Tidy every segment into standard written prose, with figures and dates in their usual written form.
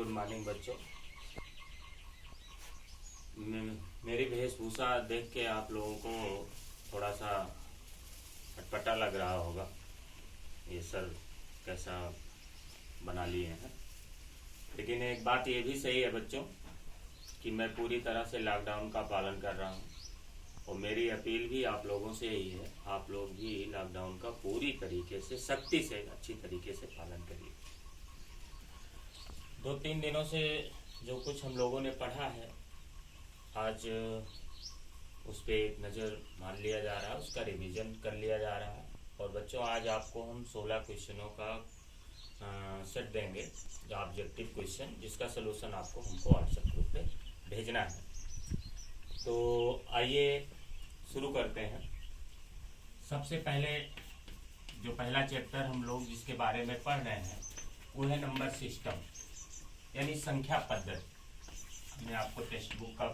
Good morning बच्चों। मेरी वेशभूषा देख के आप लोगों को थोड़ा सा अटपटा लग रहा होगा। ये सर कैसा बना लिए हैं, लेकिन एक बात ये भी सही है बच्चों कि मैं पूरी तरह से लॉकडाउन का पालन कर रहा हूँ और मेरी अपील भी आप लोगों से ही है, आप लोग भी लॉकडाउन का पूरी तरीके से सख्ती से अच्छी तरीके से पालन करिए। 2-3 दिनों से जो कुछ हम लोगों ने पढ़ा है आज उस पर एक नज़र मार लिया जा रहा है, उसका रिवीजन कर लिया जा रहा है। और बच्चों आज आपको हम 16 क्वेश्चनों का सेट देंगे, जो ऑब्जेक्टिव क्वेश्चन जिसका सलूशन आपको हमको व्हाट्सएप ग्रुप पे भेजना है। तो आइए शुरू करते हैं। सबसे पहले जो पहला चैप्टर हम लोग जिसके बारे में पढ़ रहे हैं वो है नंबर सिस्टम यानी संख्या पद्धति। मैंने आपको टेक्स्ट बुक का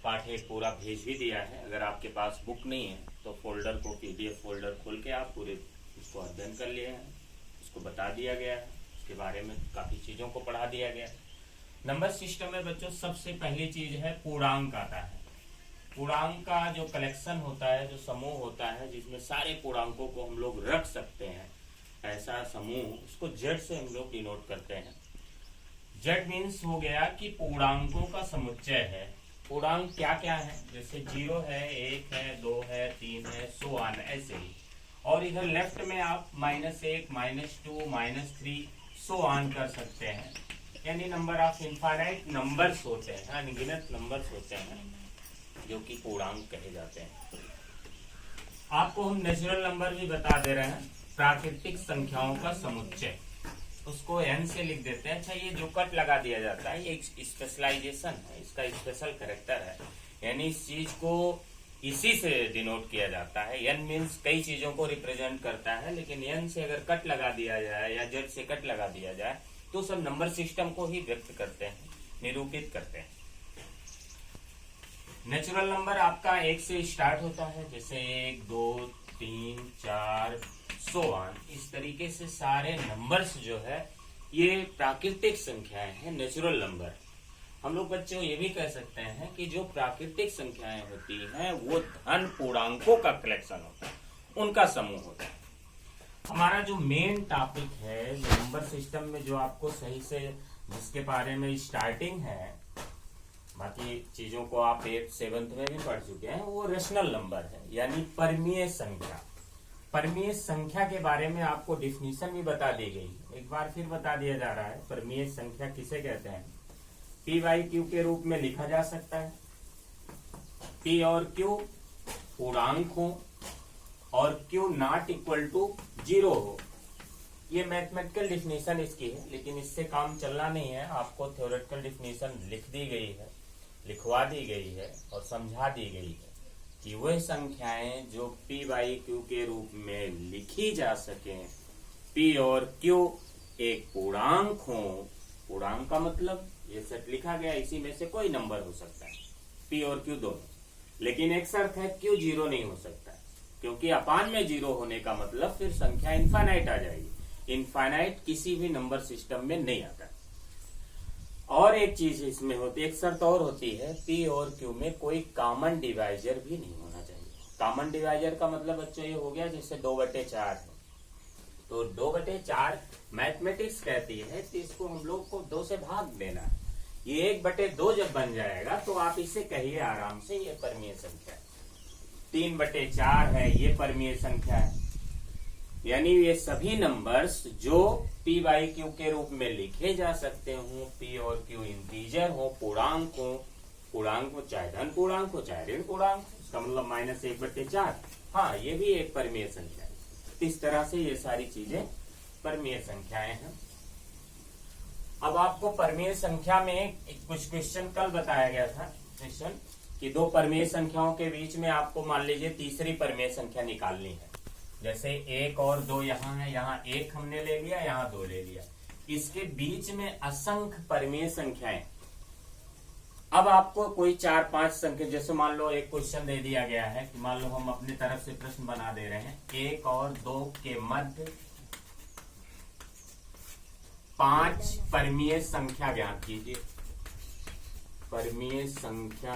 पाठ एक पूरा भेज भी दिया है। अगर आपके पास बुक नहीं है तो फोल्डर को PDF फोल्डर खोल के आप पूरे उसको अध्ययन कर लिए हैं, उसको बता दिया गया है, उसके बारे में काफ़ी चीज़ों को पढ़ा दिया गया है। नंबर सिस्टम में बच्चों सबसे पहली चीज़ है पूर्णांक आता है। पूर्णांक का जो कलेक्शन होता है, जो समूह होता है जिसमें सारे पूर्णांकों को हम लोग रख सकते हैं, ऐसा समूह उसको Z से हम लोग डिनोट करते हैं। Z मीन्स हो गया कि पूर्णांकों का समुच्चय है। पूर्णांक क्या क्या है, जैसे 0 है, 1 है, 2 है, 3 है, सो ऑन ऐसे ही। और इधर लेफ्ट में आप -1, -2, -3 सो ऑन कर सकते हैं। यानी नंबर ऑफ इनफाइनाइट नंबर्स होते हैं, अनगिनत नंबर्स होते हैं जो कि पूर्णांक कहे जाते हैं। आपको हम नेचुरल नंबर भी बता दे रहे हैं, प्राकृतिक संख्याओं का समुच्चय, उसको n से लिख देते हैं। अच्छा, ये जो कट लगा दिया जाता है ये एक स्पेशलाइजेशन है, इसका स्पेशल कैरेक्टर है, यानी इस चीज को इसी से डिनोट किया जाता है। n मीन्स कई चीजों को रिप्रेजेंट करता है, लेकिन n से अगर कट लगा दिया जाए या z से कट लगा दिया जाए तो सब नंबर सिस्टम को ही व्यक्त करते हैं, निरूपित करते हैं। नेचुरल नंबर आपका 1 से स्टार्ट होता है, जैसे 1, 2, 3, 4 सो ऑन। इस तरीके से सारे नंबर्स जो है ये प्राकृतिक संख्याएं हैं, नेचुरल नंबर। हम लोग बच्चों ये भी कह सकते हैं कि जो प्राकृतिक संख्याएं होती हैं वो धन पूर्णांकों का कलेक्शन होता है, उनका समूह होता है। हमारा जो मेन टॉपिक है नंबर सिस्टम में, जो आपको सही से जिसके बारे में स्टार्टिंग है, बाकी चीजों को आप 8th 7th में भी पढ़ चुके हैं, वो रेशनल नंबर है यानी परमीय संख्या। परमीय संख्या के बारे में आपको डिफिनीशन भी बता दी गई, एक बार फिर बता दिया जा रहा है। परमीय संख्या किसे कहते हैं? P/Q के रूप में लिखा जा सकता है। P और Q पूर्णांक हो और Q नॉट इक्वल टू 0 हो। ये मैथमेटिकल डिफिनीशन इसकी है, लेकिन इससे काम चलना नहीं है। आपको थ्योरेटिकल डिफिनीशन लिख दी गई है, लिखवा दी गई है और समझा दी गई है कि वह संख्याएं जो P/Q के रूप में लिखी जा सके, P और Q एक पूर्णांक हो। पूर्णांक का मतलब ये सेट लिखा गया, इसी में से कोई नंबर हो सकता है, P और Q दोनों। लेकिन एक शर्त है, Q 0 नहीं हो सकता, क्योंकि अपान में 0 होने का मतलब फिर संख्या इनफाइनाइट आ जाएगी। इनफाइनाइट किसी भी नंबर सिस्टम में नहीं आता। और एक चीज इसमें होती है, एक शर्त और होती है, P और Q में कोई कॉमन डिवाइजर भी नहीं होना चाहिए। कॉमन डिवाइजर का मतलब बच्चों ये हो गया जैसे 2/4 है, तो 2/4 मैथमेटिक्स कहती है कि इसको हम लोग को 2 से भाग देना है। ये 1/2 जब बन जाएगा तो आप इसे कहिए आराम से ये परमीय संख्या है। 3/4 है, ये परमीय संख्या है। यानी ये सभी नंबर्स जो P/Q के रूप में लिखे जा सकते हो, P और Q इंटीजर हो, पूर्णांक हो, पूर्णांक हो चाहे धन पूर्णांक हो चाहे ऋण पूर्णांक, इसका मतलब -1/4, हाँ ये भी एक परमीय संख्या है। इस तरह से ये सारी चीजें परमीय संख्याएं हैं। अब आपको परमीय संख्या में कुछ क्वेश्चन कल बताया गया था क्वेश्चन कि 2 परमीय संख्याओं के बीच में आपको मान लीजिए तीसरी परमीय संख्या निकालनी है। जैसे 1 और 2 यहाँ है, यहाँ 1 हमने ले लिया, यहाँ 2 ले लिया, इसके बीच में असंख्य परमीय संख्याएं। अब आपको कोई 4-5 संख्या, जैसे मान लो एक क्वेश्चन दे दिया गया है कि मान लो हम अपनी तरफ से प्रश्न बना दे रहे हैं, 1 और 2 के मध्य 5 परमीय संख्या ज्ञात कीजिए। परमीय संख्या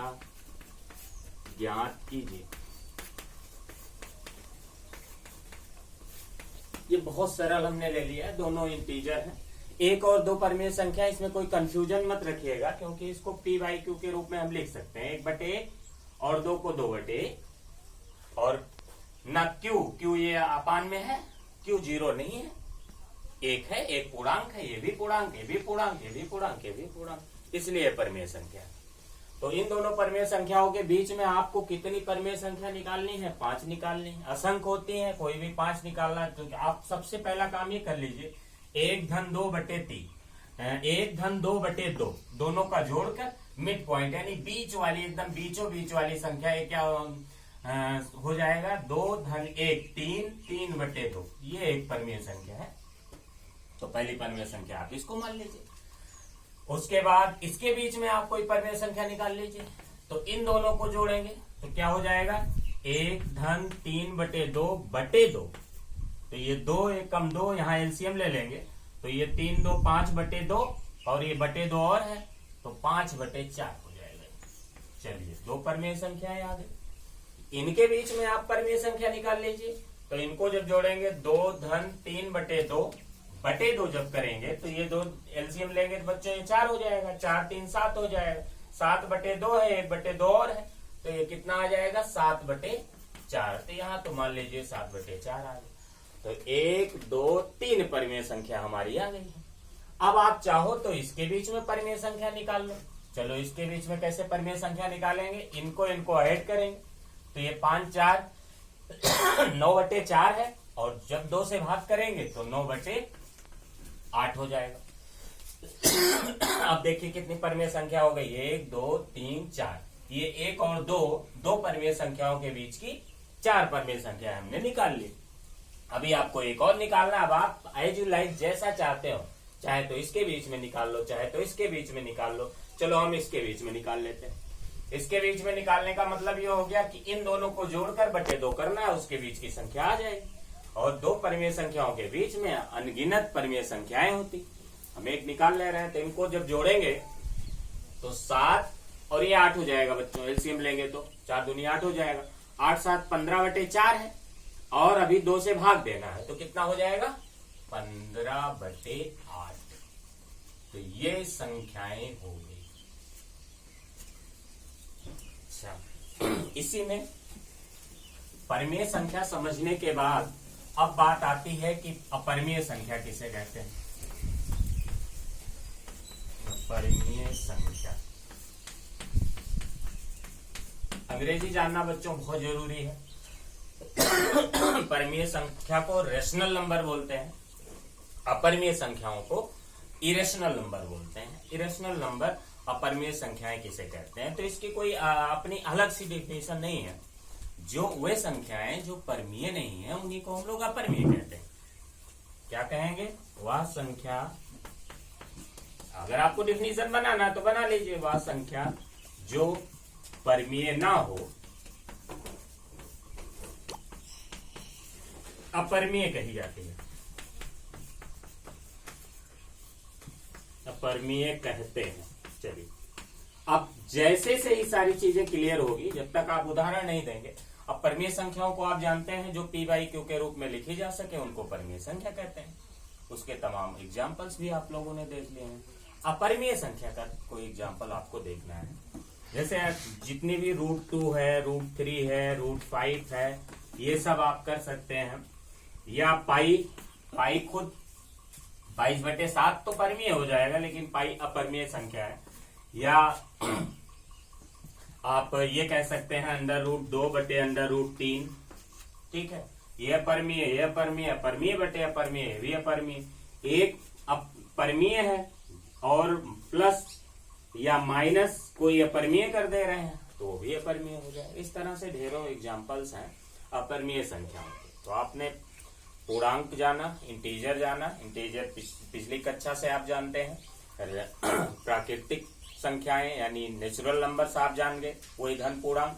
ज्ञात कीजिए। ये बहुत सरल हमने ले लिया है, दोनों इंटीजर हैं। 1 और 2 परमीय संख्या, इसमें कोई कंफ्यूजन मत रखिएगा, क्योंकि इसको पी बाई क्यू के रूप में हम लिख सकते हैं। 1/1 और 2 को 2/1, और न क्यू ये अपान में है, क्यू 0 नहीं है, 1 है, 1 पूर्णांक है, ये भी पूर्णांक, ये भी पूर्णांक, ये भी पूर्णांक, ये भी पूर्णांक, इसलिए परमीय संख्या। तो इन दोनों परमीय संख्याओं के बीच में आपको कितनी परमीय संख्या निकालनी है? 5 निकालनी है। असंख्य होती है, कोई भी 5 निकालना है, तो आप सबसे पहला काम ये कर लीजिए, 1-2/3, 1-2/2, दोनों का जोड़कर मिड पॉइंट यानी बीच वाली, एकदम बीचों बीच वाली संख्या, ये क्या हो जाएगा? 2-1, 3/2, ये एक परमीय संख्या है। तो पहली परमीय संख्या आप इसको मान लीजिए। उसके बाद इसके बीच में आप कोई परमीय संख्या निकाल लीजिए। तो इन दोनों को जोड़ेंगे तो क्या हो जाएगा? 1-3/2/2। तो ये 2 एकम 2, यहाँ एलसीएम ले लेंगे, तो ये 3-2 5/2, और ये बटे 2 और है, तो 5/4 हो जाएगा। चलिए, 2 परमीय संख्याएं आ गई। इनके बीच में आप परमीय संख्या निकाल लीजिए। तो इनको जब जोड़ेंगे 2-3/2 जब करेंगे, तो ये 2 एलसीएम लेंगे तो बच्चों ये 4 हो जाएगा, 4-3 7 हो जाएगा, 7/2 है, 1/2 और है, तो ये कितना आ जाएगा? 7/4। तो यहाँ तो मान लीजिए 7/4 आ गया। तो 1, 2, 3 परमीय संख्या हमारी आ गई है। अब आप चाहो तो इसके बीच में परमीय संख्या निकाल लो। चलो, इसके बीच में कैसे परमीय संख्या निकालेंगे? इनको ऐड करेंगे, तो ये 5-4 9/4 है, और जब 2 से भाग करेंगे तो 9/8 हो जाएगा। अब देखिए कितनी परमीय संख्या हो गई? 1, 2, 3, 4। ये 1 और 2 परमीय संख्याओं के बीच की 4 परमीय संख्या हमने निकाल ली। अभी आपको एक और निकालना। अब आप एज यू लाइक जैसा चाहते हो, चाहे तो इसके बीच में निकाल लो, चाहे तो इसके बीच में निकाल लो। चलो, हम इसके बीच में निकाल लेते हैं। इसके बीच में निकालने का मतलब ये हो गया कि इन दोनों को जोड़कर बटे 2 करना है, उसके बीच की संख्या आ जाएगी। और 2 परमीय संख्याओं के बीच में अनगिनत परमीय संख्याएं होती। हम एक निकाल ले रहे हैं, तो इनको जब जोड़ेंगे तो 7 और ये 8 हो जाएगा बच्चों। एलसीएम लेंगे तो 4 दूनी 8 हो जाएगा। 8-7 15/4 है, और अभी 2 से भाग देना है, तो कितना हो जाएगा? 15/8। तो ये संख्याएं हो गई। अच्छा, इसी में परमीय संख्या समझने के बाद अब बात आती है कि अपरमीय संख्या किसे कहते हैं। अपरमीय संख्या अंग्रेजी जानना बच्चों बहुत जरूरी है। परमीय संख्या को रेशनल नंबर बोलते हैं, अपरमीय संख्याओं को इरेशनल नंबर बोलते हैं। इरेशनल नंबर अपरमीय संख्याएं किसे कहते हैं? तो इसकी कोई अपनी अलग सी डेफिनेशन नहीं है। जो वे संख्याएं जो परमीय नहीं है, उन्हीं को हम लोग अपरमीय कहते हैं। क्या कहेंगे? वह संख्या, अगर आपको डेफिनेशन बनाना है तो बना लीजिए, वह संख्या जो परमीय ना हो अपरमीय कही जाती है। अपरमीय कहते हैं। चलिए, अब जैसे से ही सारी चीजें क्लियर होगी, जब तक आप उदाहरण नहीं देंगे। अपरमीय संख्याओं को आप जानते हैं जो p/q के रूप में लिखी जा सके, उनको परमीय संख्या कहते हैं। उसके तमाम एग्जाम्पल्स भी आप लोगों ने देख लिए हैं। अपरमीय संख्या का कोई एग्जाम्पल आपको देखना है, जैसे जितनी भी √2 है, √3 है, √5 है, ये सब आप कर सकते हैं। या पाई खुद 22/7 तो परमीय हो जाएगा, लेकिन पाई अपरमीय संख्या है। या आप ये कह सकते हैं √2/√3, ठीक है। ये अपरमीय, ये अपरमीय, परमीय बटे अपरमीय, ये भी अपरमीय। एक परमीय है और प्लस या माइनस कोई अपरमीय कर दे रहे हैं, तो वो भी अपरमीय हो जाए। इस तरह से ढेरों एग्जाम्पल्स हैं अपरमीय संख्याओं के। तो आपने पूर्णांक जाना, इंटीजर जाना, इंटीजर पिछली कक्षा से आप जानते हैं। प्राकृतिक संख्याएं यानी नेचुरल नंबर्स आप जान गए, वही धन पूर्णांक।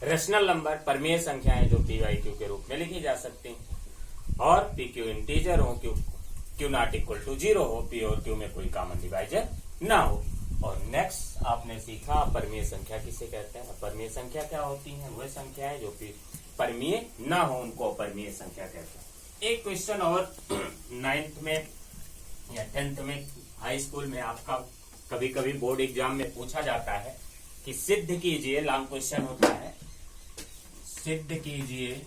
रेशनल नंबर परमीय संख्याएं जो p/q के रूप में लिखी जा सकती हैं, और pq इंटीजर हो, q Q not equal to 0 हो, पी और क्यू में कोई कॉमन डिवाइजर ना हो। और नेक्स्ट आपने सीखा अपरिमेय संख्या किसे कहते हैं। अपरिमेय संख्या क्या होती है? वह संख्या है जो कि परिमेय ना हो, उनको अपरिमेय संख्या कहते हैं। एक क्वेश्चन और 9th में या 10th में हाई स्कूल में आपका कभी कभी बोर्ड एग्जाम में पूछा जाता है कि सिद्ध कीजिए, लॉन्ग क्वेश्चन होता है, सिद्ध कीजिए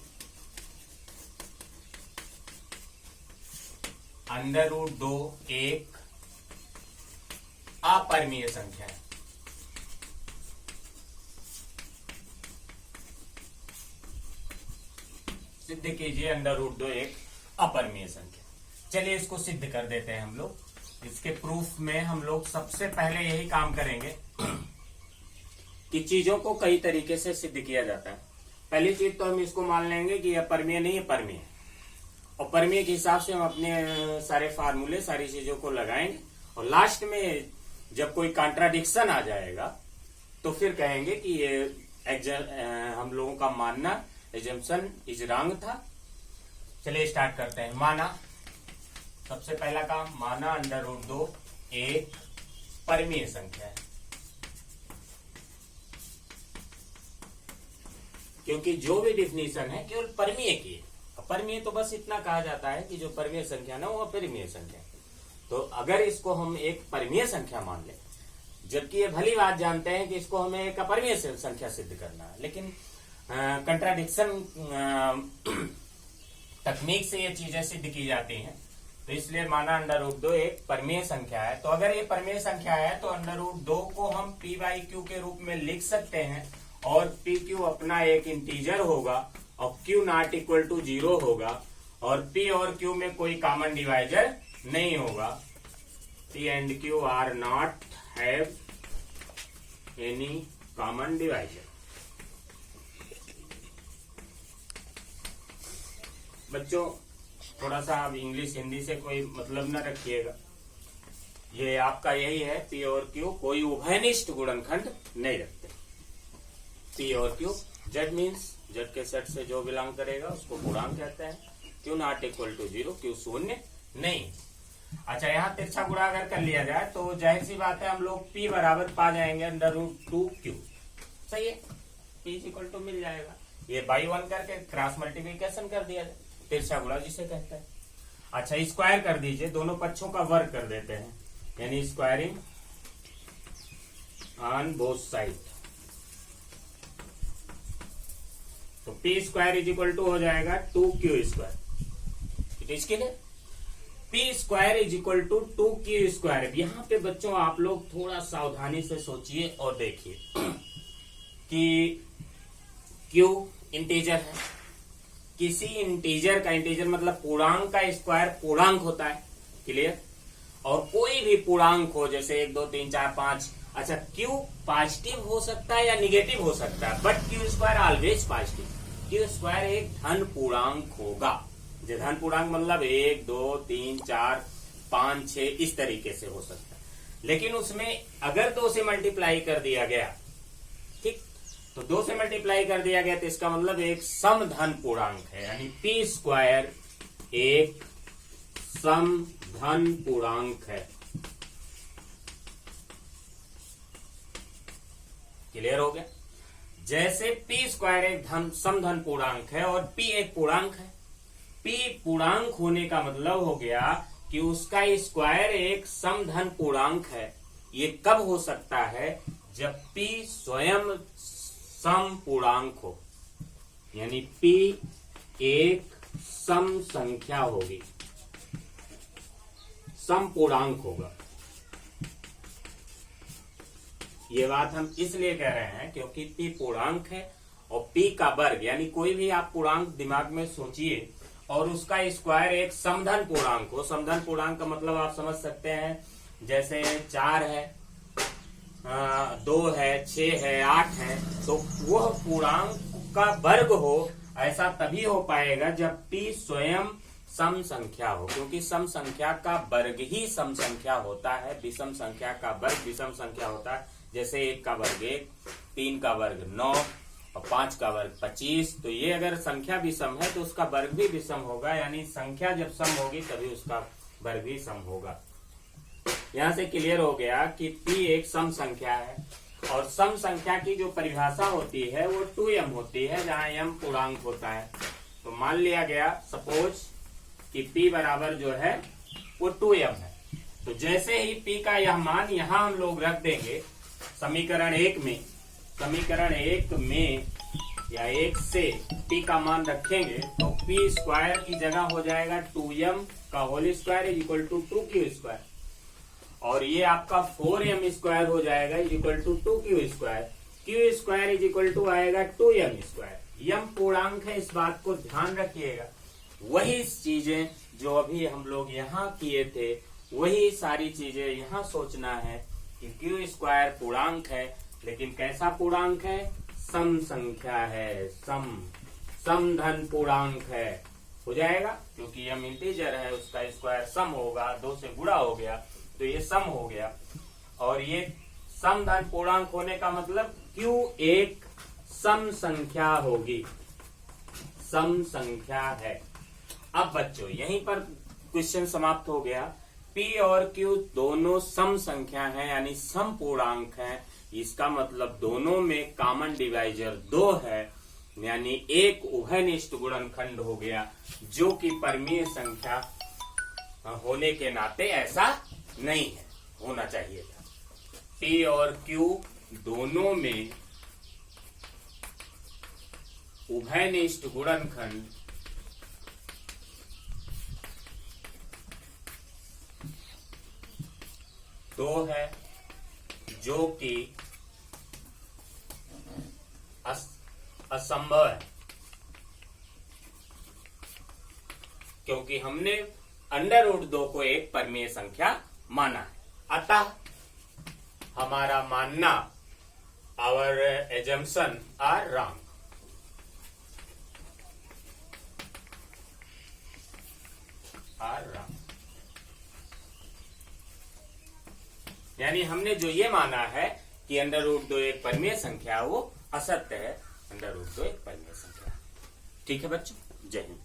√2 एक अपरिमेय संख्या है। सिद्ध कीजिए √2 एक अपरिमेय संख्या। चलिए इसको सिद्ध कर देते हैं हम लोग। इसके प्रूफ में हम लोग सबसे पहले यही काम करेंगे कि चीजों को कई तरीके से सिद्ध किया जाता है। पहली चीज तो हम इसको मान लेंगे कि यह परिमेय नहीं है, परिमेय है, और परिमेय के हिसाब से हम अपने सारे फार्मूले सारी चीजों को लगाएंगे और लास्ट में जब कोई कॉन्ट्राडिक्शन आ जाएगा तो फिर कहेंगे कि ये हम लोगों का मानना एजम्पशन इज रॉन्ग था। चलिए स्टार्ट करते हैं। माना, सबसे पहला काम, माना √2 एक परिमेय संख्या है। क्योंकि जो भी डिफिनीशन है केवल परिमेय की है। अपरिमेय तो बस इतना कहा जाता है कि जो परिमेय संख्या ना वो अपरिमेय संख्या है। तो अगर इसको हम एक परिमेय संख्या मान लें, जबकि ये भली बात जानते हैं कि इसको हमें एक अपरिमेय संख्या सिद्ध करना है, लेकिन कंट्राडिक्शन तकनीक से ये चीजें सिद्ध की जाती हैं। तो इसलिए माना √2 एक परिमेय संख्या है। तो अगर ये परिमेय संख्या है तो √2 को हम p/q के रूप में लिख सकते हैं और pq अपना एक इंटीजर होगा और q नॉट इक्वल टू 0 होगा और p और q में कोई कॉमन डिवाइजर नहीं होगा। p and q are not have any common divisor. बच्चों थोड़ा सा आप इंग्लिश हिंदी से कोई मतलब न रखिएगा, ये आपका यही है, p और q कोई उभयनिष्ठ गुणनखंड नहीं रखते। p और q z मीन्स z के सेट से जो बिलोंग करेगा उसको पूर्णांक कहते हैं। q not equal to 0, q शून्य नहीं। अच्छा, यहाँ तिरछा गुणा अगर कर लिया जाए तो जाहिर सी बात है हम लोग p बराबर पा जाएंगे √2q। सही है, p इक्वल टू मिल जाएगा। ये बाई 1 करके क्रॉस मल्टीप्लीकेशन कर दिया जाए, तिरछा गुणा जिसे कहते हैं। अच्छा, स्क्वायर कर दीजिए, दोनों पक्षों का वर्ग कर देते हैं, यानी स्क्वायरिंग ऑन बोथ साइड। तो p square is equal to हो जाएगा 2q square. It is clear. p square is equal to 2q square. यहाँ पे बच्चों आप लोग थोड़ा सावधानी से सोचिए और देखिए कि q इंटीजर है, किसी इंटीजर का, इंटीजर मतलब पूर्णांक का स्क्वायर पूर्णांक होता है, क्लियर। और कोई भी पूर्णांक हो जैसे 1 2 3 4 5, अच्छा q पॉजिटिव हो सकता है या निगेटिव हो सकता है, but q square always positive. q square एक धन पूर्णांक होगा। जो धन पूर्णांक मतलब 1 2 3 4 5 6 इस तरीके से हो सकता है, लेकिन उसमें अगर 2 से मल्टीप्लाई कर दिया गया, ठीक, तो 2 से मल्टीप्लाई कर दिया गया तो इसका मतलब एक सम धन पूर्णांक है, यानी p स्क्वायर एक सम धन पूर्णांक है। क्लियर हो गया। जैसे p स्क्वायर एक सम धन पूर्णांक है और p एक पूर्णांक है, p पूर्णांक होने का मतलब हो गया कि उसका स्क्वायर एक सम धन पूर्णांक है। ये कब हो सकता है? जब p स्वयं सम पूर्णांक हो, यानी p एक सम संख्या होगी, सम पूर्णांक होगा। ये बात हम इसलिए कह रहे हैं क्योंकि p पूर्णांक है और p का वर्ग, यानी कोई भी आप पूर्णांक दिमाग में सोचिए और उसका स्क्वायर एक समधन पूर्णांक हो। समधन पूर्णांक का मतलब आप समझ सकते हैं, जैसे 4 है, 2 है, 6 है, 8 है, तो वह पूर्णांक का वर्ग हो, ऐसा तभी हो पाएगा जब p स्वयं सम संख्या हो, क्योंकि सम संख्या का वर्ग ही सम संख्या होता है, विषम संख्या का वर्ग विषम संख्या होता है। जैसे 1 का वर्ग 1, 3 का वर्ग 9 और 5 का वर्ग 25। तो ये अगर संख्या विषम है तो उसका वर्ग भी विषम होगा, यानी संख्या जब सम होगी तभी उसका वर्ग भी सम होगा। यहां से क्लियर हो गया कि p एक सम संख्या है और सम संख्या की जो परिभाषा होती है वो 2m होती है, जहां m पूर्णांक होता है। तो मान लिया गया सपोज कि p बराबर जो है वो 2m है। तो जैसे ही p का यह मान यहां हम लोग रख देंगे समीकरण 1 में, समीकरण 1 में या 1 से p का मान रखेंगे तो p स्क्वायर की जगह हो जाएगा 2m का whole square is equal to 2q square, और ये आपका 4m स्क्वायर हो जाएगा is equal to 2q square, q square is equal to आएगा 2m स्क्वायर। m पूर्णांक है, इस बात को ध्यान रखिएगा। वही चीजें जो अभी हम लोग यहाँ किए थे वही सारी चीजें यहाँ सोचना है कि q स्क्वायर पूर्णांक है, लेकिन कैसा पूर्णांक है? सम संख्या है, सम धन पूर्णांक है, हो जाएगा। क्योंकि m इंटीजर है उसका स्क्वायर सम होगा, 2 से गुणा हो गया तो ये सम हो गया। और ये सम धन पूर्णांक होने का मतलब q एक सम संख्या होगी, सम संख्या है। अब बच्चों यहीं पर क्वेश्चन समाप्त हो गया। p और q दोनों सम संख्या हैं, यानी सम पूर्णांक हैं। इसका मतलब दोनों में कॉमन डिवाइजर 2 है, यानी एक उभयनिष्ठ गुणनखंड हो गया, जो कि परमीय संख्या होने के नाते ऐसा नहीं है, होना चाहिए था। p और q दोनों में उभयनिष्ठ गुणनखंड दो है, जो कि असंभव है, क्योंकि हमने √2 को एक परमीय संख्या माना है। अतः हमारा मानना, आवर एजम्पशन आर रॉन्ग। यानी हमने जो ये माना है कि √2 एक परमीय संख्या, वो असत्य है। √2 एक परमीय संख्या। ठीक है बच्चों, जय हिंद।